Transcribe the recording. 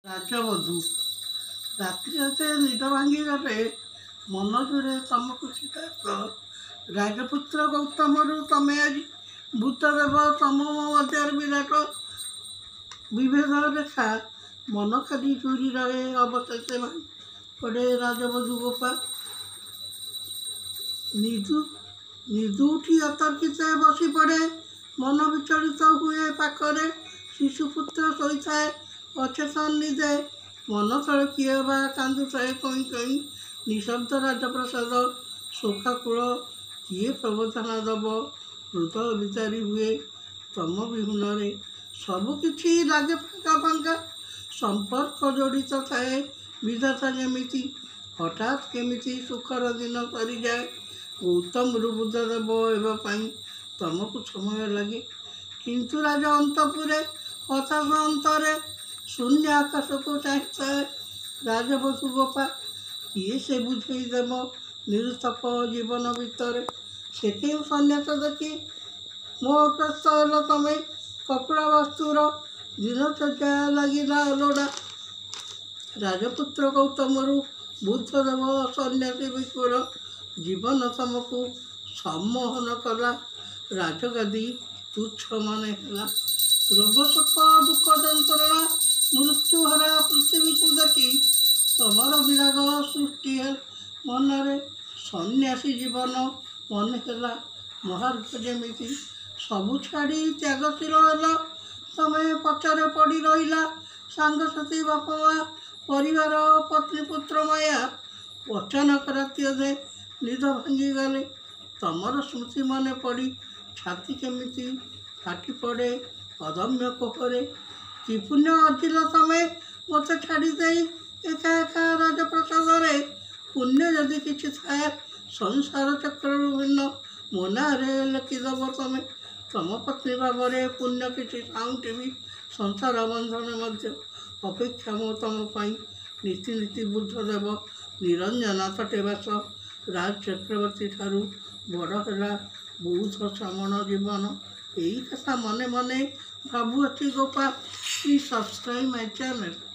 ରାଜବଧୂ ରାତ୍ରି ରାତିରେ ନିଦ ଭାଙ୍ଗିଗଲେ ମନଜୁରେ ତମକୁ ସିଦ୍ଧାର୍ଥ ରାଜପୁତ୍ର ଗୌତମରୁ ତମେ ଆଜି ଭୂତ ଦେବ ତମ ମଧ୍ୟରେ ବିରାଟ ବିଭେଦ ରେଖା ମନ ଖାଲି ଚୁରି ରହେ ଅବଶେଷେ ପଡ଼େ ରାଜବଧୂ ଗୋପା ନିଦୁ ଉଠି ଅତର୍କିତ ବସି ପଡ଼େ ମନ ବିଚଳିତ ହୁଏ ପାଖରେ ଶିଶୁପୁତ୍ର ଶୋଇଥାଏ ଅଚେତନ ନିଦେ ମନ ତଳେ କିଏ ବା କାନ୍ଦୁଥାଏ କଇଁ କଇଁ ନିଶବ୍ଦ ରାଜପ୍ରସାଦ ଶୋକାକୁଳ କିଏ ପ୍ରବଚନ ଦବ ହୃଦୟ ବିଚାରି ହୁଏ ତମ ବିହୁନରେ ସବୁକିଛି ଲାଗେ ଫାଙ୍କା ଫାଙ୍କା ସମ୍ପର୍କ ଜଡ଼ିତ ଥାଏ ବିଧାତା ଯେମିତି ହଠାତ୍ କେମିତି ସୁଖର ଦିନ ସରିଯାଏ ଗୌତମରୁ ବୁଦ୍ଧ ଦେବ ହେବା ପାଇଁ ତମକୁ ସମୟ ଲାଗେ କିନ୍ତୁ ରାଜ ଅନ୍ତପୁରେ ହତାଶ ଅନ୍ତରେ ଶୂନ୍ୟ ଆକାଶକୁ ଚାହିଁଥାଏ ରାଜବଧୂ ଗୋପା କିଏ ସେ ବୁଝେଇ ଦେବ ନିରୁତ୍ତପ ଜୀବନ ଭିତରେ ସେ କେଉଁ ସନ୍ନ୍ୟାସ ଦେଖି ମୋହଗ୍ରସ୍ତ ହେଲ ତମେ କପଡ଼ା ବସ୍ତୁର ଦିନଚର୍ଯ୍ୟା ଲାଗିଲା ଅଲୋଡ଼ା ରାଜପୁତ୍ର ଗୌତମରୁ ବୁଦ୍ଧ ଦେବ ସନ୍ନ୍ୟାସୀ ବିପୁର ଜୀବନ ତମକୁ ସମ୍ମୋହନ କଲା ରାଜଗାଦି ତୁଚ୍ଛ ମନେ ହେଲା ରୋଗ ଶୋକ ଦୁଃଖ ଯନ୍ତ୍ରଣା ମୃତ୍ୟୁହରା ପୃଥିବୀକୁ ଦେଖି ତମର ବିରାଗ ସୃଷ୍ଟି ମନରେ ସନ୍ନ୍ୟାସୀ ଜୀବନ ମନେ ହେଲା ମହାର୍ଘ ଯେମିତି ସବୁ ଛାଡ଼ି ତ୍ୟାଗଶୀଳ ହେଲା ତମେ ପଛରେ ପଡ଼ି ରହିଲା ସାଙ୍ଗସାଥୀ ବାପା ମା ପରିବାର ପତ୍ନୀ ପୁତ୍ର ମାୟା ଅଚାନକ ରାତି ଅଧେ ନିଦ ଭାଙ୍ଗିଗଲେ ତମର ସ୍ମୃତି ମନେ ପଡ଼ି ଛାତି କେମିତି ଫାଟି ପଡ଼େ ଅଦମ୍ୟ କୋପରେ କି ପୁଣ୍ୟ ଅର୍ଜିଲ ତମେ ମୋତେ ଛାଡ଼ି ଦେଇ ଏକା ଏକା ରାଜପ୍ରସାଦରେ ପୁଣ୍ୟ ଯଦି କିଛି ଥାଏ ସଂସାର ଚକ୍ରରୁ ଭିନ୍ନ ମୋ ନାଁରେ ଲେଖିଦେବ ତମେ ତମ ପତ୍ନୀ ଭାବରେ ପୁଣ୍ୟ କିଛି ସାଉଁଟିବି ସଂସାର ବନ୍ଧନ ମଧ୍ୟ ଅପେକ୍ଷା ମୋ ତମ ପାଇଁ ନୀତି ନୀତି ବୁଦ୍ଧ ଦେବ ନିରଞ୍ଜନ ତଟେ ବାସ ରାଜ ଚକ୍ରବର୍ତ୍ତୀ ଠାରୁ ବଡ଼ ହେଲା ବୌଦ୍ଧ ଶ୍ରମଣ ଜୀବନ ଏହି କଥା ମନେ ମନେ ଭାବୁଅଛି ଗୋପା। Please subscribe my channel.